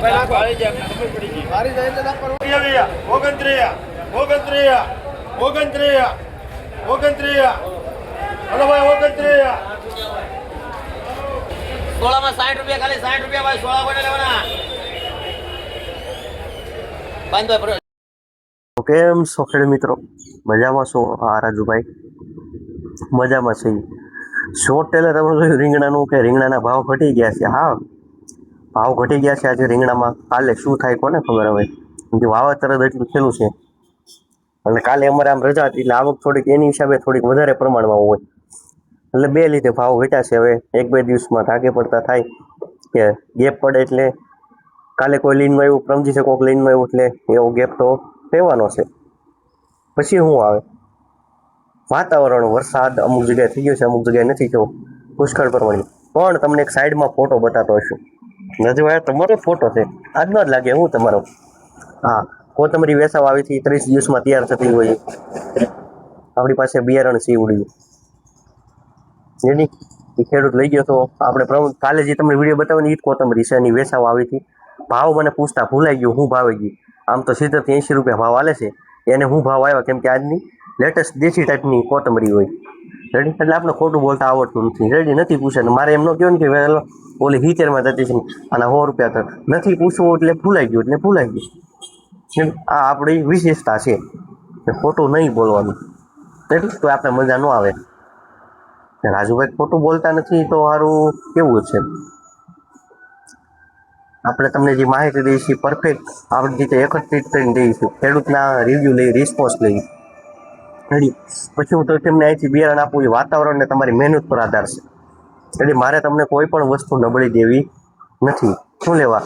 સોળામાં 60 રૂપિયા ખાલી 60 રૂપિયા ભાઈ 16 કોને લેવાના બાંધો. કેમ છો ખેડ મિત્રો? મજામાં છો? હા રાજુભાઈ મજામાં છે. શોર્ટ ટેલર તમે જોયું રીંગણાનું કે રીંગણાના ભાવ ઘટી ગયા છે. હા, ભાવ ઘટી ગયા છે આજે રીંગણામાં. કાલે શું થાય કોને ખબર. હવે જે વાવેતર જ એટલું થયેલું છે અને કાલે અમારે આમ રજા હતી એટલે આવક થોડીક એની હિસાબે થોડીક વધારે પ્રમાણમાં હોય એટલે બે લીધે ભાવ ઘટ્યા છે. હવે એક બે દિવસમાં ધાગે પડતા થાય કે ગેપ પડે એટલે કાલે કોઈ લીનમાં એવું સમજી શકો કે લીનમાં એવું એટલે એવો ગેપ તો રહેવાનો છે. પછી શું આવે વાતાવરણ, વરસાદ અમુક જગ્યાએ થઈ ગયો છે, અમુક જગ્યાએ નથી થયો, પુષ્કળ પ્રમાણે. પણ તમને એક સાઈડમાં ફોટો બતાતો હશું. નજવાય તમારો ફોટો છે આજનો જ લાગે હું તમારો. હા, કોથમરી વેસાવ આવી હતી 30 દિવસમાં તૈયાર થતી હોય. આપણી પાસે બિયારણ સીવડ્યું જેની એ ખેડૂત લઈ ગયો તો આપણે કાલે જે તમને વિડીયો બતાવ્યો ને એ જ કોથમરી છે, એની વેસાવ આવી હતી. ભાવ મને પૂછતા ભૂલાઈ ગયું, હું ભાવે ગઈ. આમ તો 70 થી 80 રૂપિયા ભાવ હાલે છે, એને હું ભાવ આવ્યા કેમ કે આજની લેટેસ્ટ દેશી ટાઈપની કોથમરી હોય. રેડી, એટલે આપણે ખોટું બોલતા આવડતું નથી. રેડી, નથી પૂછે ને મારે એમ ન કહ્યું ને કે વહેલો ઓલી 70માં જતી છે અને 100 રૂપિયા તો નથી પૂછવું એટલે ભૂલાઈ ગયું એટલે ભૂલાઈ ગયું. આ આપણી વિશેષતા છે, ખોટું નહીં બોલવાનું. એટલું તો આપણે મજા ન આવે. રાજુભાઈ ખોટું બોલતા નથી તો સારું કેવું છે. આપણે તમને જે માહિતી દઈશું પરફેક્ટ આપણી રીતે એકત્રિત કરીને દઈશું. ખેડૂતના રિવ્યૂ લઈ, રિસ્પોન્સ લઈ. રેડી, પછી હું તો તમને અહીંથી બિયારણ આપું એ વાતાવરણ ને તમારી મહેનત પર આધાર છે. એટલે મારે તમને કોઈ પણ વસ્તુ નબળી દેવી નથી. શું લેવા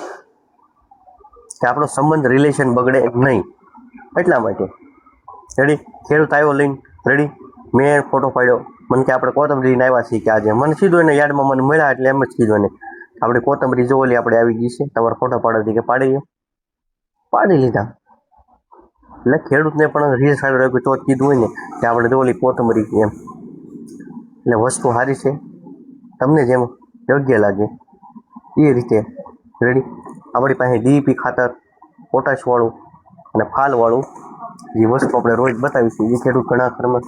કે આપણો સંબંધ રિલેશન બગડે નહીં એટલા માટે. રેડી, ખેડૂત આવ્યો લઈને, રેડી, મેં ફોટો પાડ્યો, મને કે આપણે કોથમરી લઈને આવ્યા છીએ કે આજે. મને સીધું એને યાર્ડમાં મને મળ્યા એટલે એમ જ કીધું એને આપણે કોથમરી જો ઓલી આપણે આવી ગઈ છે, તમારે ફોટો પાડવાથી કે પાડી લીધા. એટલે ખેડૂતને પણ રીસ સારું રાખ્યું તો જ કીધું હોય ને કે આપણે જો ઓલી કોથમરી એમ. એટલે વસ્તુ સારી છે, તમને જેમ યોગ્ય લાગે એ રીતે. રેડી, આપણી પાસે DEP ખાતર, પોટાશવાળું અને ફાલવાળું જે વસ્તુ આપણે રોજ બતાવીશું. એ ખેડૂત ઘણા ઘરમાં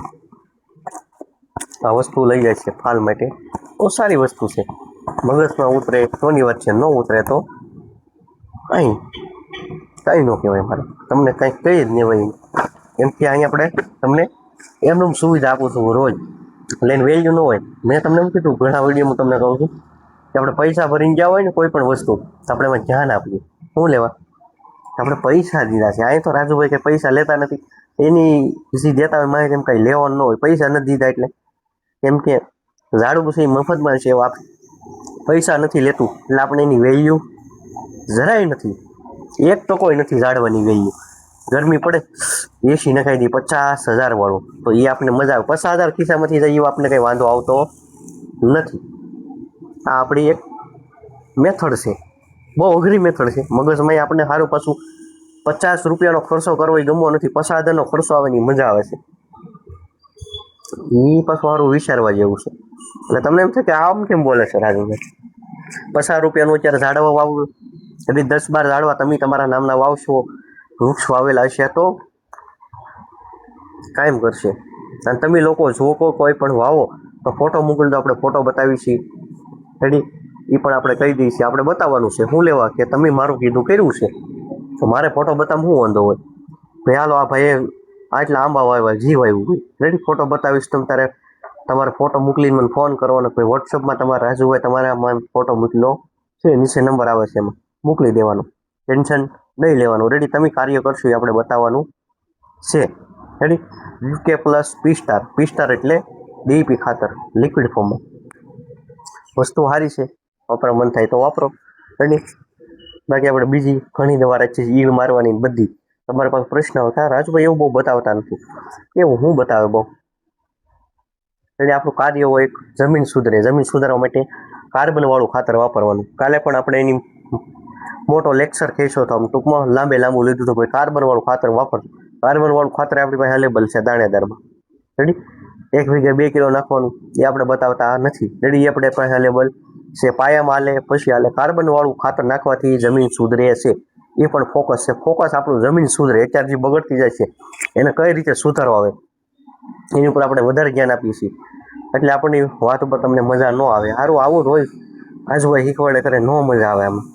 આ વસ્તુ લઈ જાય છે ફાલ માટે. બહુ સારી વસ્તુ છે, મગજમાં ઉતરે તોની વાત છે, ન ઉતરે તો કંઈ ન કહેવાય. મારે તમને કંઈક કહી જ નહીં હોય એમ કે અહીં આપણે તમને એમનું સુવિધા આપું છું રોજ, લઈને વેલ્યુ ન હોય. મેં તમને એમ કીધું ઘણા વિડીયોમાં તમને કહું છું કે આપણે પૈસા ભરીને ગયા હોય ને કોઈ પણ વસ્તુ આપણે એમાં ધ્યાન આપીએ. શું લેવા આપણે પૈસા દીધા છે. અહીં તો રાજુભાઈ કે પૈસા લેતા નથી, એની જે દેતા હોય માહિતી એમ કંઈ લેવાનું ન હોય. પૈસા નથી દીધા એટલે કેમ કે ઝાડુ પછી મફતમાં છે, એવું પૈસા નથી લેતું એટલે આપણે એની વેલ્યુ જરાય નથી. 1% નથી ઝાડવાની વેલ્યુ. ગરમી પડે એસી નખાઈ દઈએ 50,000 વાળું તો એ આપણે મજા આવે. 50,000 ખિસ્સામાંથી જાય એવું આપણે કંઈ વાંધો આવતો નથી. આ આપણી એક મેથડ છે, બહુ અઘરી મેથડ છે. મગજમાં આપણે સારું પાછું 50 રૂપિયાનો ખર્ચો કરવો એ ગમવો નથી. 50,000નો ખર્ચો આવે ને મજા આવે છે. એ પાછું સારું વિચારવા જેવું છે. એટલે તમને એમ થાય કે આમ કેમ બોલે છે રાજુભાઈ, 50 રૂપિયાનું અત્યારે ઝાડવા વાવવું એટલે 10-12 ઝાડવા તમે તમારા નામના વાવશો, વૃક્ષ વાવેલા હશે તો કાયમ કરશે. અને તમે લોકો જો કોઈ પણ વાવો તો ફોટો મોકલી દો, આપણે ફોટો બતાવીશી. રેડી, એ પણ આપણે કહી દઈશું. આપણે બતાવવાનું છે. શું લેવા કે તમે મારું કીધું કર્યું છે તો મારે ફોટો બતાવવા શું વાંધો હોય. ભાઈ હાલો આ ભાઈએ આટલા આંબા વાવ્યા, જીવ આવ્યું હોય, રેડી, ફોટો બતાવીશ. તમે તમારે ફોટો મોકલીને મને ફોન કરવાનો. ભાઈ વોટ્સઅપમાં તમારે રાજુભાઈ તમારા ફોટો મોકલો છે, નીચે નંબર આવે છે એમાં મોકલી દેવાનો. ટેન્શન નહીં લેવાનું. રેડી, તમે કાર્ય કરશો એ આપણે બતાવવાનું છે. રેડી, UK+ P-Star એટલે DEP ખાતર લિક્વિડ ફોર્મમાં. વસ્તુ સારી છે, વાપરવા મન થાય તો વાપરો. રેડી, બાકી આપણે બીજી ઘણી દવા રાખીએ છીએ ઈળ મારવાની બધી. તમારા પાસે પ્રશ્ન હોય હા રાજુભાઈ એવું બહુ બતાવતા નથી, એવું હું બતાવે બહુ. એટલે આપણું કાર્ય હોય એક જમીન સુધરે. જમીન સુધારવા માટે કાર્બનવાળું ખાતર વાપરવાનું. કાલે પણ આપણે એની મોટો લેક્ચર કહેશો તો આમ ટૂંકમાં લાંબુ લીધું તો ભાઈ કાર્બનવાળું ખાતર વાપરજો. કાર્બનવાળું ખાતર આપણી પાસે અવેલેબલ છે દાણેદારમાં. રેડી, 1 વીઘે 2 કિલો નાખવાનું એ આપણે બતાવતા નથી. રેડી આપણે પાસે અવેલેબલ છે. પાયામાં હાલે, પછી હાલે. કાર્બનવાળું ખાતર નાખવાથી જમીન સુધરે છે, એ પણ ફોકસ છે. ફોકસ આપણું જમીન સુધરે, અત્યારે જે બગડતી જાય છે એને કઈ રીતે સુધારવા આવે એની ઉપર આપણે વધારે જ્ઞાન આપીએ છીએ. એટલે આપણને વાત ઉપર તમને મજા ન આવે. સારું આવું રોજ રાજુભાઈ શીખવાડે કરે, ન મજા આવે. આમાં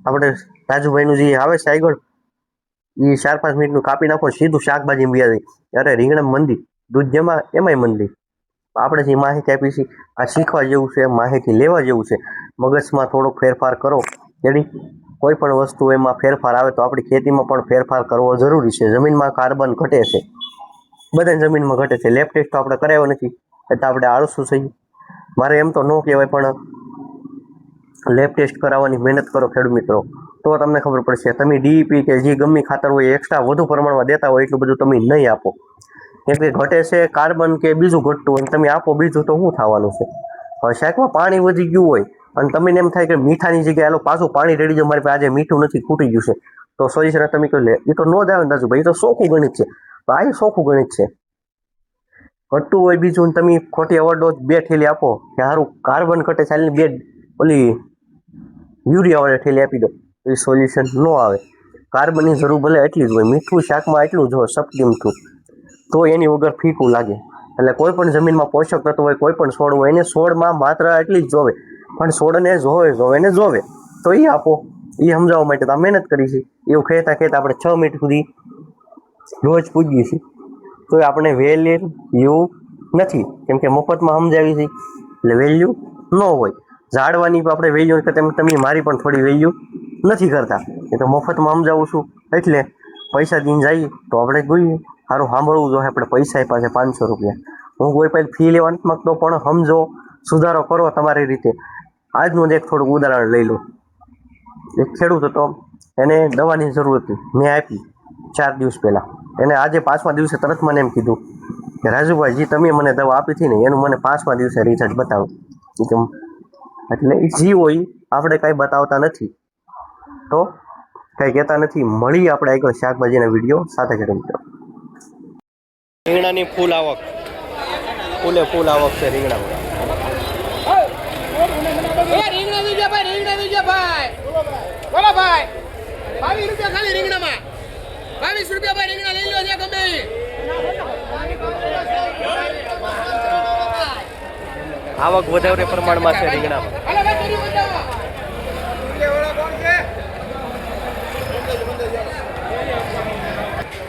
આપણે રાજુભાઈનું જે આવે છે આગળ એ 4-5 મિનિટનું કાપી નાખો, સીધું શાકભાજી બિયારી. અરે રીંગણા મંદી, દૂધ જેમાં એમાંય મંદી. આપણે જે માહિતી આપી છે આ શીખવા જેવું છે, માહિતી લેવા જેવું છે. મગજમાં થોડોક ફેરફાર કરો. જેથી કોઈ પણ વસ્તુ એમાં ફેરફાર આવે તો આપણી ખેતીમાં પણ ફેરફાર કરવો જરૂરી છે. જમીનમાં કાર્બન ઘટે છે, બધાની જમીનમાં ઘટે છે. લેબ ટેસ્ટ તો આપણે કરાવ્યો નથી એટલે આપણે આળસુ છીએ. મારે એમ તો ન કહેવાય, પણ લેબ ટેસ્ટ કરાવવાની મહેનત કરો ખેડૂત મિત્રો, તો તમને ખબર પડશે. તમે ડીઈપી કે જે ગમે ખાતર હોય એક્સ્ટ્રા વધુ પ્રમાણમાં દેતા હોય એટલું બધું તમે નહીં આપો. કેમ કે ઘટે છે કાર્બન કે બીજું ઘટતું હોય તમે આપો બીજું તો શું થવાનું છે. હવે શાકમાં પાણી વધી ગયું હોય અને તમને એમ થાય કે મીઠાની જગ્યાએ હાલો પાછું પાણી રેડી દો, મારી પાસે આજે મીઠું નથી, ખૂટી ગયું છે, તો સોલ્યુશન તમે કહો લે એ તો ન જ આવે ને રાજુભાઈ, એ તો ચોખ્ખું ગણિત છે. તો આ ચોખ્ખું ગણિત છે. ઘટતું હોય બીજું તમે ખોટી ઓવરડોઝ 2 થેલી આપો કે સારું કાર્બન ઘટે ચાલીને 2 ઓલી યુરિયા વાળી થેલી આપી દો, એ સોલ્યુશન ન આવે. કાર્બનની જરૂર ભલે એટલી જ હોય, મીઠું શાકમાં એટલું જ હોય, સપટી મીઠું, તો એની વગર ફીકું લાગે. એટલે કોઈ પણ જમીનમાં પોષક તત્વ હોય, કોઈ પણ છોડ હોય, એને છોડમાં માત્ર એટલી જ જોવે, પણ છોડને જોવે તો એ આપો. એ સમજાવવા માટે તો આ મહેનત કરી છે. એવું કહેતા આપણે 6 મિનિટ સુધી રોજ પૂજીએ છીએ તો આપણે વેલ્યુ નથી, કેમ કે મફતમાં સમજાવી છે એટલે વેલ્યુ ન હોય. ઝાડવાની આપણે વેલ્યુ તમે મારી પણ થોડી વેલ્યુ નથી કરતા. એ તો મફતમાં સમજાવું છું એટલે પૈસા દઈને જઈએ તો આપણે જોઈએ સારું સાંભળવું જોઈએ. આપણે પૈસા આપ્યા છે 500 રૂપિયા, હું કોઈ પાસે ફી લેવા નથી માગતો, પણ સમજો, સુધારો કરો તમારી રીતે. આજનું જ એક થોડુંક ઉદાહરણ લઈ લો. એક ખેડૂત હતો, એને દવાની જરૂર હતી, મેં આપી 4 દિવસ પહેલાં. એને આજે 5મા દિવસે તરત મને એમ કીધું કે રાજુભાઈ જી તમે મને દવા આપી હતી ને એનું મને 5મા દિવસે રિઝલ્ટ બતાવો. એટલે એ જી હોય આપણે કાંઈ બતાવતા નથી તો કંઈ કહેતા નથી. મળી આપણે આગળ શાકભાજીના વિડીયો સાથે કરી મિત્રો. રીંગણાની ફૂલ આવક, ફૂલ આવક છે રીંગણામાં. રીંગણા દીજો ભાઈ, બોલો ભાઈ, 22 રૂપિયા ખાલી રીંગણામાં, 22 રૂપિયા ભાઈ રીંગણા લઈ લો છે ગમે. આવક વધારે પ્રમાણમાં છે રીંગણામાં.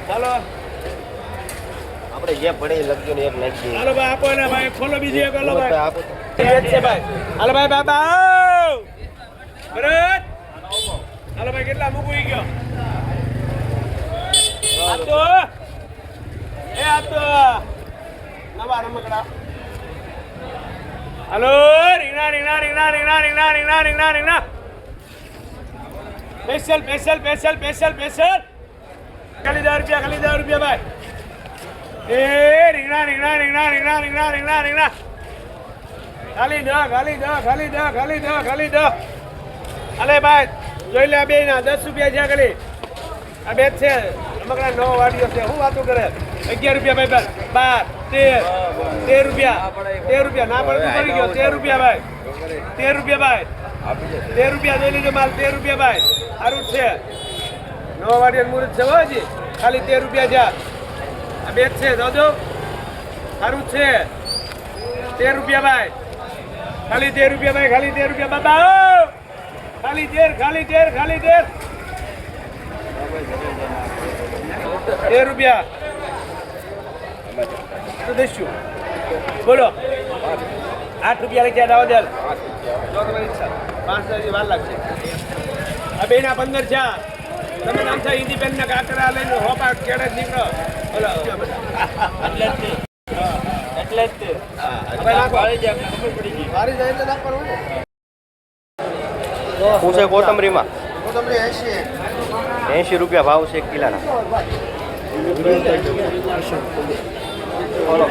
ચાલો આપણે જે પડે લખજો ને એક નાખી. હાલો ભાઈ આપો ને ભાઈ, ખોલો બીજી એક. હાલો ભાઈ આપો છે ભાઈ. હાલો ભાઈ બાબા ભરત, હાલો ભાઈ કેટલા મૂકી ગયો? આપતો એ આપતો નવા રમકડા. હાલો રીંગણા સ્પેશિયલ ખાલી 10 રૂપિયા ભાઈ. એ રીંગણા ખાલી દો. અલે ભાઈ જોઈ લે, બે ના 10 રૂપિયા છે ખાલી. આ બે છે રમકડા, નવો વાડીઓ છે. શું વાતો કરે? 11 રૂપિયા ભાઈ, 12 રૂપિયા 13 રૂપિયા ના પડે તો કરી ગયો. 13 રૂપિયા ભાઈ, 13 રૂપિયા ભાઈ, 13 રૂપિયા જોઈ લીધો માલ. 13 રૂપિયા ભાઈ, સારું છે. નવો વાડીઓ મુહૂર્ત છે હજી, ખાલી 13 રૂપિયા છે. આ બે છે જોજો, સારું છે. 13 રૂપિયા ભાઈ, ખાલી 13 રૂપિયા ભાઈ, ખાલી 13 રૂપિયા બાબા, ખાલી 13 રૂપિયા તો દઈશું. બોલો 8 રૂપિયા લઈ જાય દે. જો તમારી ઈચ્છા 5 હજી વાર લાગશે. આ બે ના 15 છે. તમે નામ છે ઇન્ડિપેન્ડન્ટ કાકરા લઈને હોપા કેડે નીકળો. બોલો એટલે જ તે મારી જાય એટલે નાખવાનું. શું છે કોથમરીમાં? કોથમરી 80 રૂપિયા ભાવ છે 1 કિલોના. ખોલો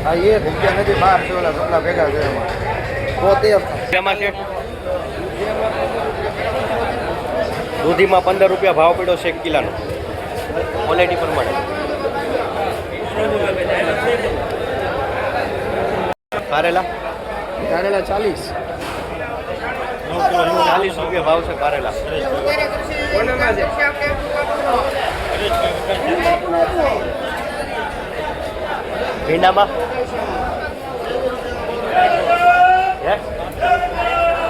આ 1 રૂપિયા નથી 12 ભેગા છે એમાં. એમાં છે દૂધીમાં 15 રૂપિયા ભાવ પડ્યો છે 1 કિલોનો ક્વોલિટી પ્રમાણે. કારેલા 40. 40 રૂપિયા ભાવ છે કારેલા. ભીંડામાં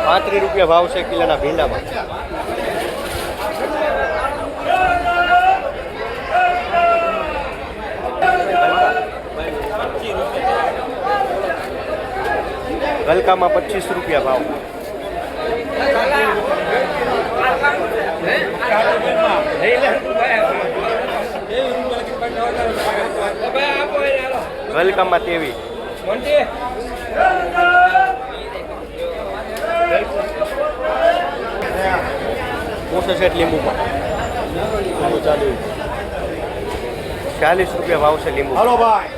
35 રૂપિયા ભાવ છે કિલોના ભીંડામાં. ગલકામાં 25 રૂપિયા ભાવ. ગલકામાં 23. મોસો સેટ લીંબુમાં 40 રૂપિયા ભાવ છે લીંબુ. હાલો ભાઈ.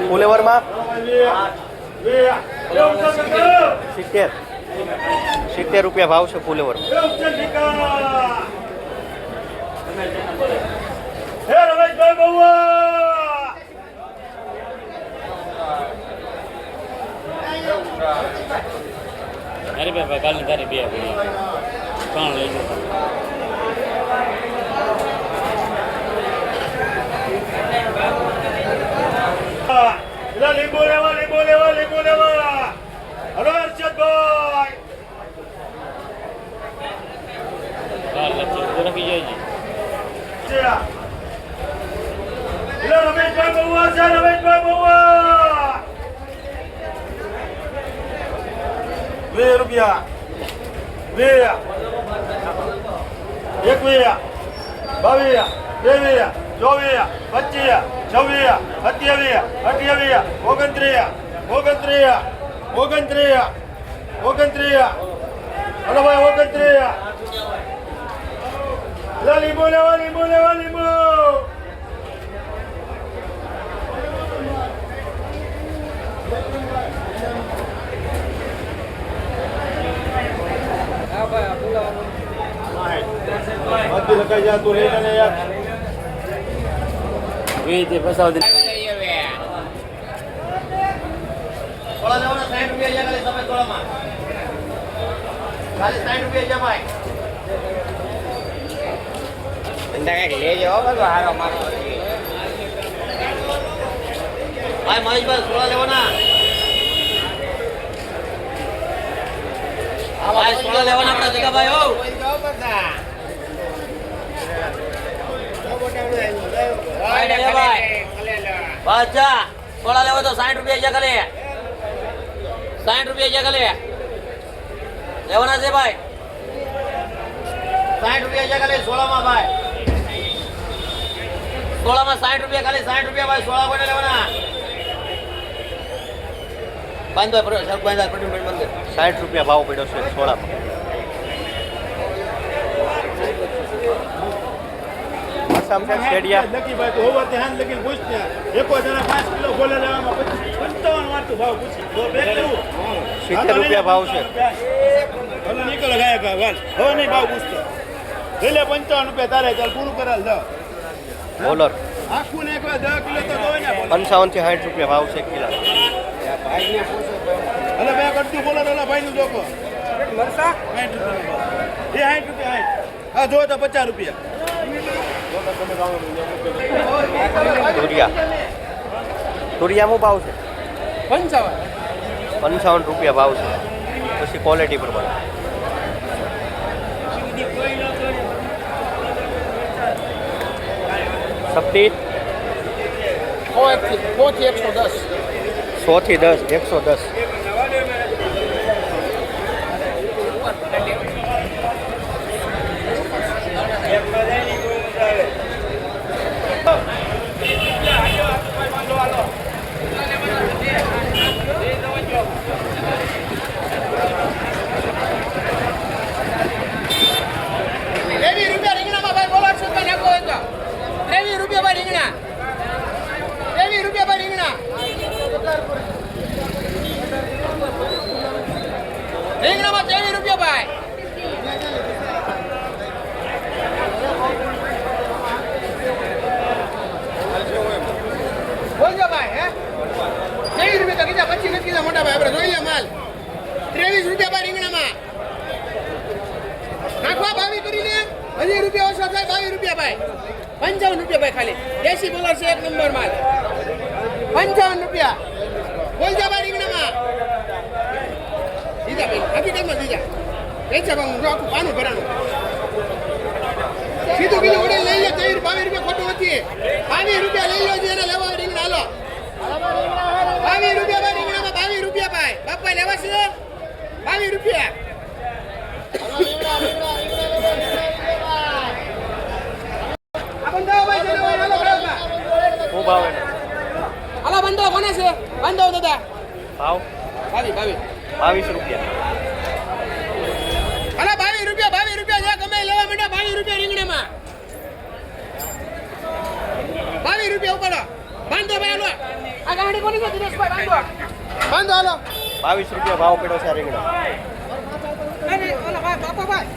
ફુલેવરમાં 70 રૂપિયા ભાવ છે ફુલેવરમાં. અરે ભાઈ કાલની તારી 2 3 લઈ લો. લીંબુ લેવા. હલો હર્ષદભાઈ. કાલ લખી રાખી જાય રમેશભાઈ બહુવા છે. રમેશભાઈ બહુવા 2 રૂપિયા 2 21 22 23 24 25 26 27 28 29 હલો ભાઈ 29 લીંબુ લેવા. લખાઈ જા તું લઈ લે યાર. તે પસાવ દે. સોળા લેવાના 60 રૂપિયા ખાલી સફેદ સોળામાં. ખાલી 60 રૂપિયા છે ભાઈ. લેજો બધું હારો મારો. ભાઈ મહેશભાઈ સોળા લેવાના. હા ભાઈ સોળા લેવાના આપણા જગાભાઈ હો. બાદશાહ સોળા લેવો તો 60 રૂપિયા ખાલી. 60 રૂપિયા ખાલી લેવાના છે ભાઈ. 60 રૂપિયા ખાલી સોળામાં ભાઈ. સોળામાં 60 રૂપિયા ખાલી. 60 રૂપિયા ભાઈ સોળા કોઈને લેવાના. બાંધભાઈ સર બાંધભાઈ પટેલ મંદિર 60 રૂપિયા ભાવ પડ્યો છે સોળામાં. આસામ છે શેડિયા લકી ભાઈ તો હોવા ધ્યાન લગીને પૂછ ને. એકો જણા 5 કિલો ગોલે લેવામાં 55 વાતું ભાવ પૂછી તો બે કેવું 70 રૂપિયા ભાવ છે. ભલે નીકળ ગયા કા વાલ હવે નહીં ભાવ પૂછતો. એટલે 55 રૂપિયા તારે ચાલ પૂરું કરાલ દો. બોલર આખું ને એકવાર 10 કિલો તો દોય ને. 55 થી 60 રૂપિયા ભાવ છે કિલો. અલે બે કટતું બોલો ઓલા ભાઈ નું જોકો મરસા 60 રૂપિયા. એ 60 રૂપિયા 60. આ જો તો 50 રૂપિયા. તુરિયામાં ભાવ છે 55 રૂપિયા ભાવ છે. પછી ક્વોલિટી પ્રમાણે સપ્તી 100 થી 10 110. ₹23 ભાઈ. બોલજો ભાઈ હે ₹23 તો કીધા પછી નથી કીધા મોટા ભાઈ આપણે જોઈ લે માલ ₹23 ભાઈ રીંગણામાં નાખવા 22 કરીને હજી રૂપિયા ઓછો થાય ₹22 ભાઈ ₹55 ભાઈ ખાલી દેશી બોલર છે એક નંબર માલ ₹55 બોલજો ભાઈ રીંગણામાં દીધા ભાઈ હકીકતમાં દીધા વેચા ભાઈ હું આખું પાનું ભરાનું સીધું કીધું ઓડે લઈ લે ₹22 ખોટું નથી ₹22 લઈ લો જે એને લેવા રીંગણા હાલો ₹22 ભાઈ રીંગણામાં ₹22 ભાઈ બાપા લેવા છે ₹22 આ બંધાવો ભાઈ જનો ભાઈ હાલો પ્રયોગમાં શું ભાવ એને? હાલો બંધાવો કોને છે બંધાવો દાદા ભાવ ₹22 ₹22. હાલો ₹22 જે ગમે લેવા માંડ્યા ₹22 રીંગણામાં ₹22 ઉપાડો બાંધો ભાઈ હાલો આ ગાડી કોની છે દિનેશભાઈ બાંધો હાલો ₹22 ભાવ પડ્યો છે આ રીંગણા. અરે ઓલા ભાઈ બાપા ભાઈ